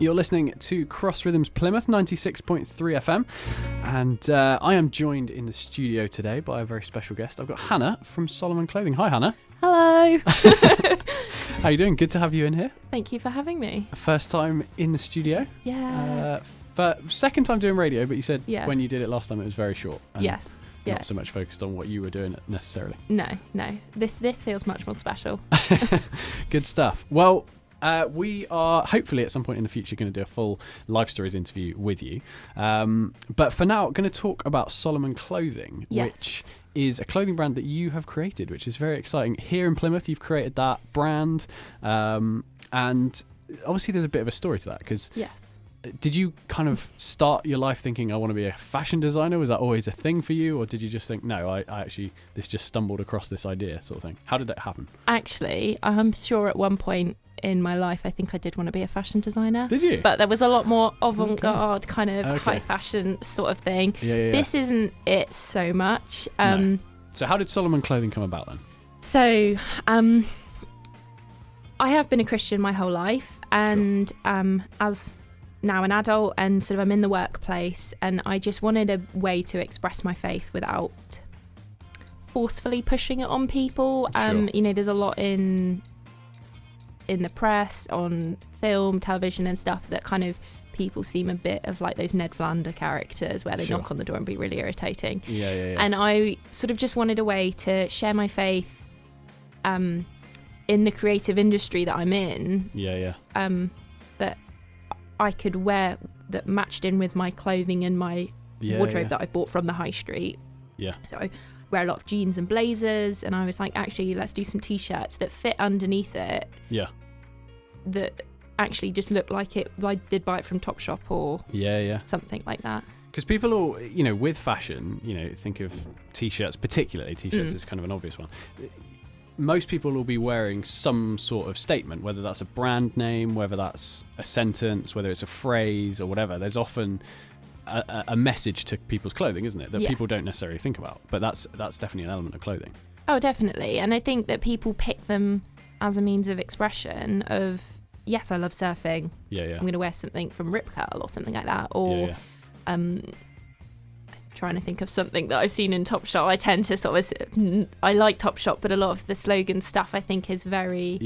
You're listening to Cross Rhythms Plymouth 96.3 FM, and I am joined in the studio today by a very special guest. I've got Hannah from Solomon Clothing. Hi, Hannah. Hello. How you doing? Good to have you in here. Thank you for having me. First time in the studio. Yeah. Second time doing radio, but you said when you did it last time it was very short. Yes. Not so much focused on what you were doing necessarily. No. This feels much more special. Good stuff. Well, we are hopefully at some point in the future going to do a full Life Stories interview with you. But for now, going to talk about Solomon Clothing, which is a clothing brand that you have created, which is very exciting. Here in Plymouth, you've created that brand. And obviously there's a bit of a story to that because did you kind of start your life thinking I want to be a fashion designer? Was that always a thing for you? Or did you just think, no, I actually, this just stumbled across this idea sort of thing? How did that happen? Actually, I'm sure at one point in my life, I think I did want to be a fashion designer. Did you? But there was a lot more avant-garde kind of high fashion sort of thing. Yeah. This isn't it so much. No. So how did Solomon Clothing come about then? So, I have been a Christian my whole life, and as now an adult and sort of I'm in the workplace, and I just wanted a way to express my faith without forcefully pushing it on people. You know, there's a lot in the press, on film, television and stuff that kind of people seem a bit of like those Ned Flanders characters where they knock on the door and be really irritating. Yeah. And I sort of just wanted a way to share my faith in the creative industry that I'm in. That I could wear, that matched in with my clothing and my wardrobe that I bought from the high street. So I wear a lot of jeans and blazers, and I was like, actually, let's do some t-shirts that fit underneath it. That actually just look like it. I did buy it from Topshop or something like that. Because people all, you know, with fashion, you know, think of t-shirts, particularly t-shirts is kind of an obvious one. Most people will be wearing some sort of statement, whether that's a brand name, whether that's a sentence, whether it's a phrase or whatever. There's often a message to people's clothing, isn't it, that people don't necessarily think about. But that's definitely an element of clothing. Oh, definitely. And I think that people pick them as a means of expression of, yes, I love surfing. I'm going to wear something from Rip Curl or something like that. Or trying to think of something that I've seen in Topshop. I tend to sort of, I like Topshop, but a lot of the slogan stuff I think is very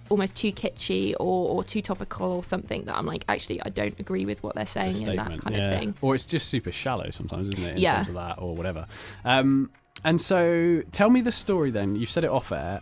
almost too kitschy or too topical or something that I'm like, actually, I don't agree with what they're saying in that kind of thing. Or it's just super shallow sometimes, isn't it, in terms of that or whatever. And so tell me the story then. You've said it off air,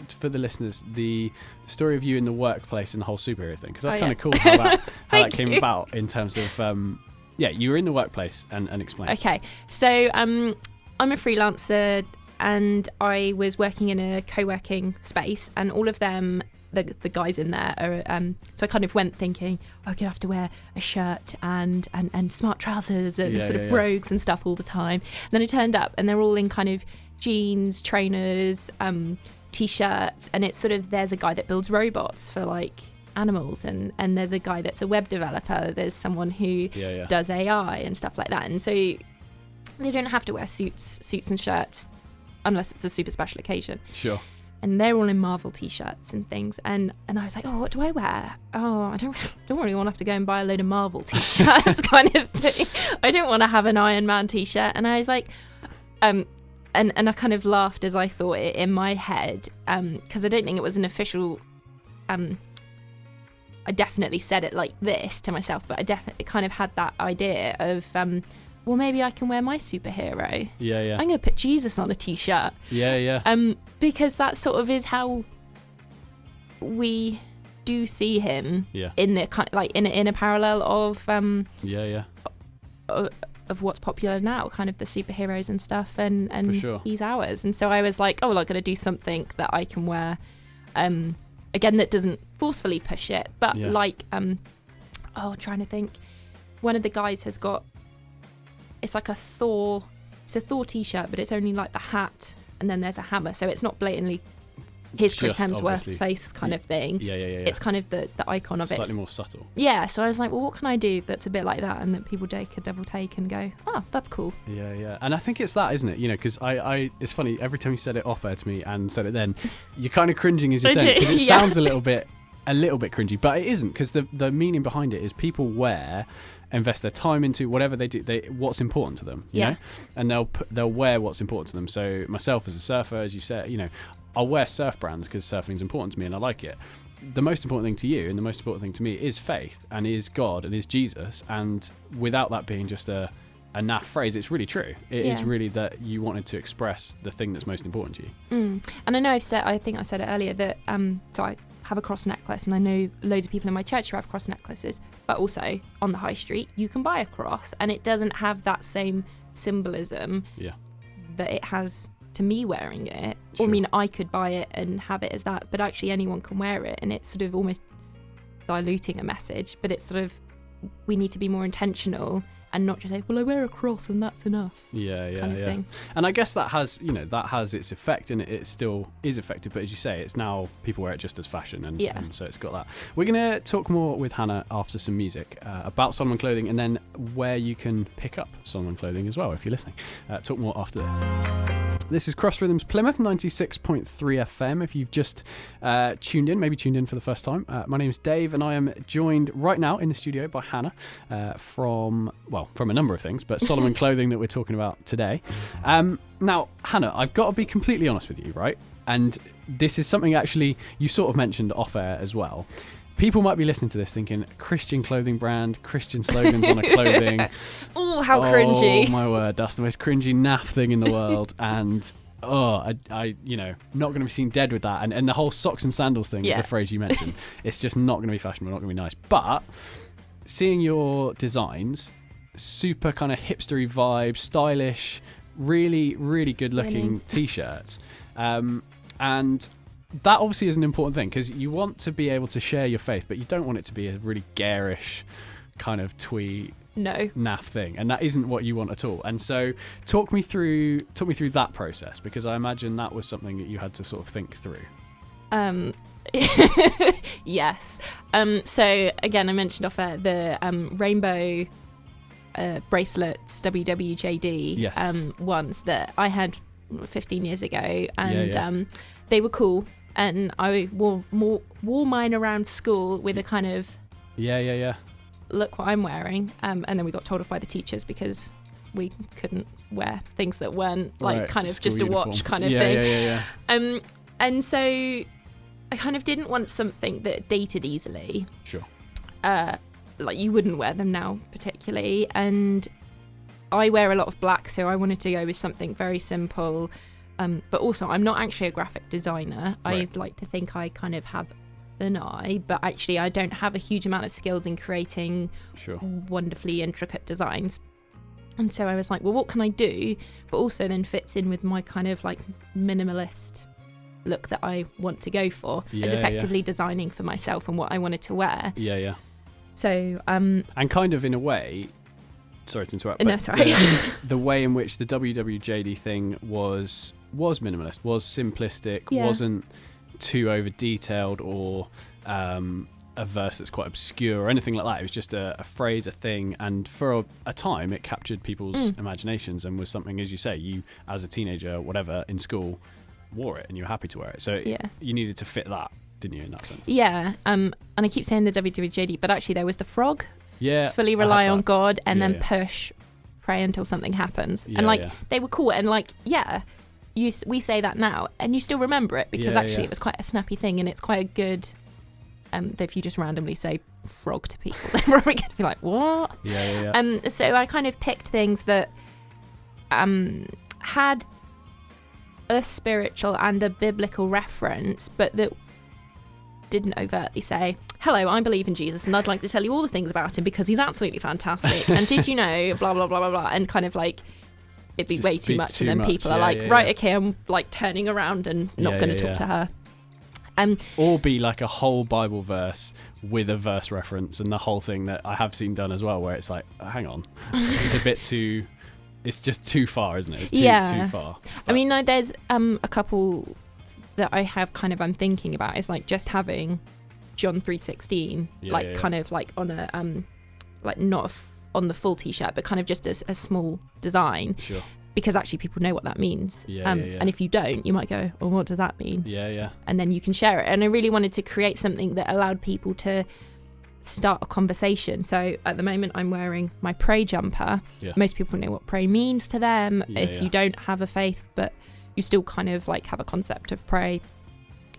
for the listeners, the story of you in the workplace and the whole superhero thing, because that's kind of cool how that came about in terms of... you were in the workplace and explain. Okay, so I'm a freelancer and I was working in a co-working space, and all of them, the guys in there are, so I kind of went thinking, I'm going to have to wear a shirt and smart trousers and brogues and stuff all the time. And then I turned up and they're all in kind of jeans, trainers, t-shirts, and it's sort of, there's a guy that builds robots for like animals, and there's a guy that's a web developer, there's someone who does AI and stuff like that, and so they don't have to wear suits and shirts unless it's a super special occasion. And they're all in Marvel t-shirts and things, and I was like, oh, what do I wear? Oh, I don't really want to have to go and buy a load of Marvel t-shirts kind of thing. I don't want to have an Iron Man t-shirt. And I was like, and I kind of laughed as I thought it in my head, because I don't think it was an official I definitely said it like this to myself, but I definitely kind of had that idea of, well, maybe I can wear my superhero. I'm going to put Jesus on a t-shirt. Because that sort of is how we do see him in the kind, like in a parallel of of what's popular now, kind of the superheroes and stuff, and he's ours. And so I was like, oh, well, I'm going to do something that I can wear. Again, that doesn't forcefully push it, but like, trying to think. One of the guys has got, it's like it's a Thor t-shirt, but it's only like the hat, and then there's a hammer, so it's not blatantly his Chris Hemsworth face kind of thing. It's kind of the icon of it. Slightly more subtle. Yeah, so I was like, well, what can I do that's a bit like that, and that people take a double take and go, oh, that's cool. And I think it's that, isn't it? You know, because I it's funny, every time you said it off air to me and said it then, you're kind of cringing as you said it, because it sounds a little bit a little bit cringy, but it isn't, because the meaning behind it is people invest their time into whatever they do, what's important to them, you know, and they'll wear what's important to them. So myself as a surfer, as you said, you know, I'll wear surf brands because surfing's important to me and I like it. The most important thing to you and the most important thing to me is faith and is God and is Jesus, and without that being just a naff phrase, it's really true. It is really that you wanted to express the thing that's most important to you. And I know I think I said it earlier that so I have a cross necklace, and I know loads of people in my church who have cross necklaces, but also on the high street you can buy a cross and it doesn't have that same symbolism that it has to me wearing it. Sure. Or, I mean, I could buy it and have it as that, but actually anyone can wear it, and it's sort of almost diluting a message. But it's sort of, we need to be more intentional and not just say, well, I wear a cross and that's enough. Kind of thing. And I guess that has its effect, and it still is effective. But as you say, it's now people wear it just as fashion, and so it's got that. We're going to talk more with Hannah after some music about Solomon Clothing, and then where you can pick up Solomon Clothing as well if you're listening. Talk more after this. This is Cross Rhythms Plymouth, 96.3 FM. If you've just tuned in for the first time, my name's Dave, and I am joined right now in the studio by Hannah from a number of things, but Solomon Clothing that we're talking about today. Now, Hannah, I've got to be completely honest with you, right? And this is something actually you sort of mentioned off air as well. People might be listening to this thinking, Christian clothing brand, Christian slogans on a clothing. Oh, how cringy. Oh, my word. That's the most cringy naff thing in the world. And, I not going to be seen dead with that. And the whole socks and sandals thing is a phrase you mentioned. It's just not going to be fashionable, not going to be nice. But seeing your designs, super kind of hipstery vibe, stylish, really, really good looking T-shirts. And that obviously is an important thing, because you want to be able to share your faith, but you don't want it to be a really garish kind of twee naff thing, and that isn't what you want at all. And so talk me through that process, because I imagine that was something that you had to sort of think through. Yes. So again, I mentioned off air the rainbow bracelets, WWJD ones that I had 15 years ago, and they were cool, and I wore mine around school with a kind of look what I'm wearing, and then we got told off by the teachers because we couldn't wear things that weren't like kind of just uniform. A watch kind of thing. And so I kind of didn't want something that dated easily. Sure. Like you wouldn't wear them now particularly, and I wear a lot of black, so I wanted to go with something very simple. But also, I'm not actually a graphic designer. Right. I like to think I kind of have an eye, but actually I don't have a huge amount of skills in creating wonderfully intricate designs. And so I was like, well, what can I do? But also then fits in with my kind of like minimalist look that I want to go for, as effectively designing for myself and what I wanted to wear. So, and kind of in a way, sorry to interrupt, but no, sorry. the way in which the WWJD thing was minimalist, was simplistic, wasn't too over detailed or a verse that's quite obscure or anything like that. It was just a phrase, a thing, and for a time it captured people's imaginations and was something, as you say, you as a teenager, whatever, in school, wore it and you were happy to wear it. So you needed to fit that, didn't you, in that sense? Yeah, and I keep saying the WWJD, but actually there was the frog. Yeah, fully rely on God and then push, pray until something happens. And they were cool, and we say that now and you still remember it because it was quite a snappy thing, and it's quite a good that if you just randomly say frog to people, they're probably going to be like, what? So I kind of picked things that had a spiritual and a biblical reference, but that didn't overtly say, hello, I believe in Jesus and I'd like to tell you all the things about him because he's absolutely fantastic. And did you know, blah, blah, blah, blah, blah. And kind of like, it'd be way too much. And then people are like, okay, I'm like turning around and not going to talk to her. Or be like a whole Bible verse with a verse reference and the whole thing that I have seen done as well, where it's like, hang on, it's a bit too, it's just too far, isn't it? It's too far. But I mean, there's a couple that I have kind of, I'm thinking about. It's like just having John 3:16, kind of like on a like not on the full t-shirt, but kind of just as a small design. Sure. because actually people know what that means. And if you don't, you might go, well, what does that mean? And then you can share it. And I really wanted to create something that allowed people to start a conversation. So at the moment I'm wearing my pray jumper. Most people know what pray means to them. If you don't have a faith, but you still kind of like have a concept of pray,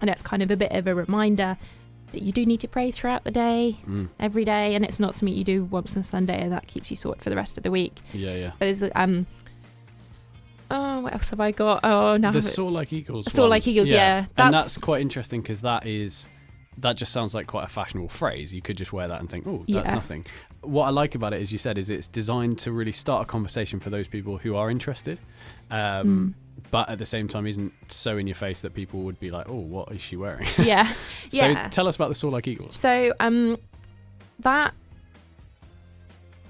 and it's kind of a bit of a reminder that you do need to pray throughout the day, every day, and it's not something you do once on Sunday and that keeps you sorted for the rest of the week. But there's what else have I got? Now the Soar Like Eagles. Soar Like Eagles, and that's quite interesting because that just sounds like quite a fashionable phrase. You could just wear that and think, oh, that's nothing. What I like about it, as you said, is it's designed to really start a conversation for those people who are interested, but at the same time isn't so in your face that people would be like, oh, what is she wearing? So tell us about the Soar Like Eagles. So that,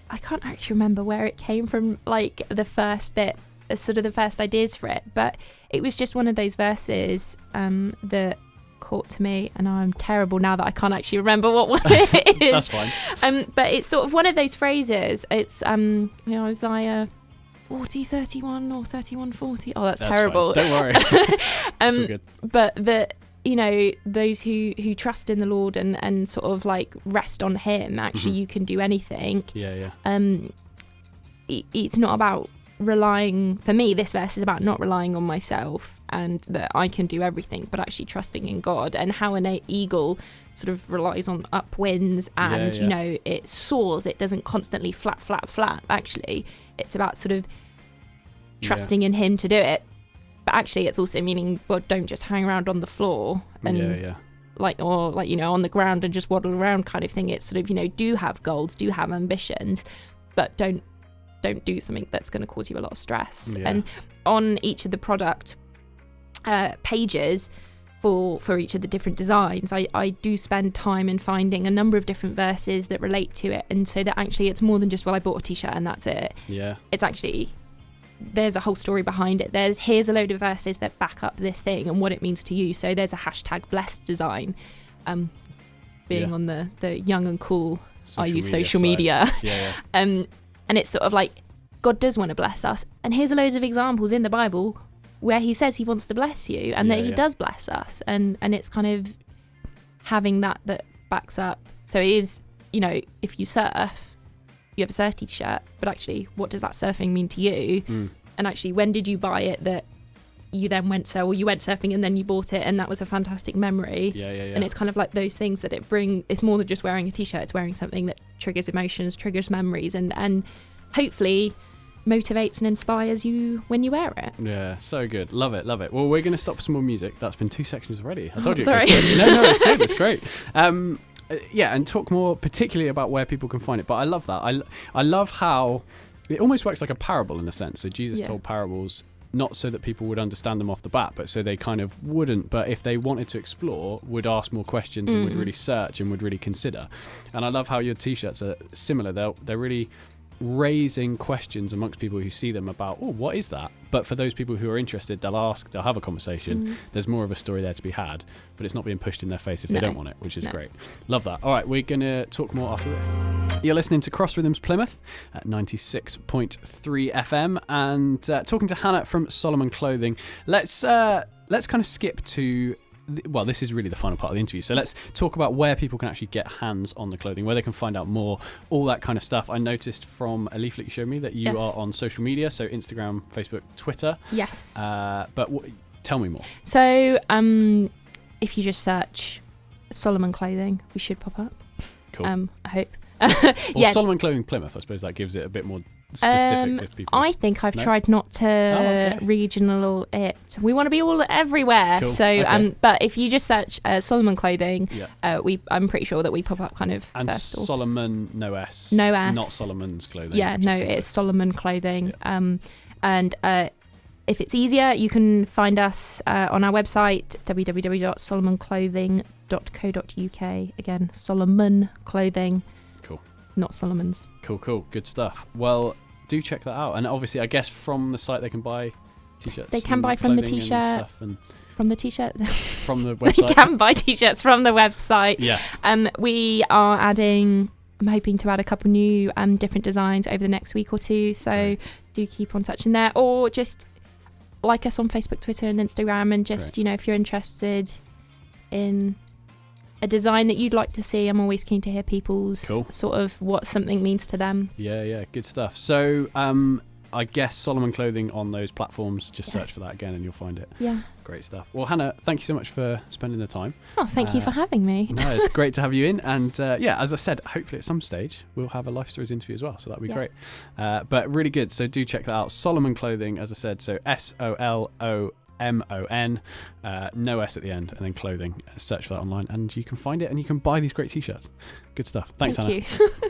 I can't actually remember where it came from, like the first bit, sort of the first ideas for it, but it was just one of those verses that caught to me, and I'm terrible now that I can't actually remember what it is. That's fine. But it's sort of one of those phrases. It's Isaiah 40:31 or 31:40. Oh, that's terrible. Fine. Don't worry. But that, you know, those who trust in the Lord and sort of like rest on Him, actually you can do anything. It's not about relying, for me this verse is about not relying on myself and that I can do everything, but actually trusting in God, and how an eagle sort of relies on upwinds and you know, it soars, it doesn't constantly flap. Actually it's about sort of trusting in Him to do it, but actually it's also meaning, well, don't just hang around on the floor and like, or like, you know, on the ground and just waddle around kind of thing. It's sort of, you know, do have goals, do have ambitions, but don't do something that's going to cause you a lot of stress. And on each of the product pages for each of the different designs, I do spend time in finding a number of different verses that relate to it, and so that actually it's more than just, well, I bought a t-shirt and that's it. It's actually, there's a whole story behind it. Here's a load of verses that back up this thing and what it means to you. So there's a hashtag blessed design, being on the young and cool social media. And it's sort of like, God does want to bless us. And here's loads of examples in the Bible where He says He wants to bless you, and that He does bless us. And it's kind of having that backs up. So it is, you know, if you surf, you have a surf t-shirt, but actually what does that surfing mean to you? And actually, when did you buy it that you then went surfing and then you bought it and that was a fantastic memory? And it's kind of like those things that it's more than just wearing a t-shirt, it's wearing something that triggers emotions, triggers memories, and hopefully motivates and inspires you when you wear it. So good. Love it. Well, we're going to stop for some more music. That's been 2 sections already. I told you. Sorry. No, it's good. It's great. And talk more particularly about where people can find it. But I love that. I love how it almost works like a parable in a sense. So Jesus told parables not so that people would understand them off the bat, but so they kind of wouldn't, but if they wanted to explore, would ask more questions and would really search and would really consider. And I love how your t-shirts are similar. They're really raising questions amongst people who see them about, oh, what is that? But for those people who are interested, they'll ask, they'll have a conversation. There's more of a story there to be had, but it's not being pushed in their face if they don't want it, which is great. Love that. All right, we're going to talk more after this. You're listening to Cross Rhythms Plymouth at 96.3 FM and talking to Hannah from Solomon Clothing. Let's kind of skip to well, this is really the final part of the interview. So let's talk about where people can actually get hands on the clothing, where they can find out more, all that kind of stuff. I noticed from a leaflet you showed me that you are on social media, so Instagram, Facebook, Twitter. Yes. But tell me more. So if you just search Solomon Clothing, we should pop up. Cool. I hope. Solomon Clothing Plymouth, I suppose that gives it a bit more specifics if people... I think I've tried not to regional it. We want to be all everywhere. Cool. So, but if you just search Solomon Clothing, I'm pretty sure that we pop up kind of and first. Solomon, no S. No S. Not Solomon's Clothing. Yeah, no, it's Solomon Clothing. Yeah. And if it's easier, you can find us on our website, www.solomonclothing.co.uk. Again, Solomon Clothing. Cool. Not Solomon's. Cool. Good stuff. Well, do check that out. And obviously, I guess from the site they can buy t-shirts. They can buy from the t-shirt. From the t-shirt. From the website. They can buy t-shirts from the website. Yes. We are adding... I'm hoping to add a couple new different designs over the next week or two. So do keep on touch in there, or just like us on Facebook, Twitter and Instagram, and just, Great. if you're interested in a design that you'd like to see, I'm always keen to hear people's sort of what something means to them. Yeah, good stuff. So I guess Solomon Clothing on those platforms, just search for that again and you'll find it. Yeah. Great stuff. Well, Hannah, thank you so much for spending the time. Oh, thank you for having me. No, it's great to have you in. And as I said, hopefully at some stage we'll have a Life Stories interview as well. So that'd be great. But really good. So do check that out. Solomon Clothing, as I said. So SOLOMON, no S at the end, and then clothing. Search for that online and you can find it and you can buy these great t-shirts. Good stuff. Thanks, Hannah. Thank you.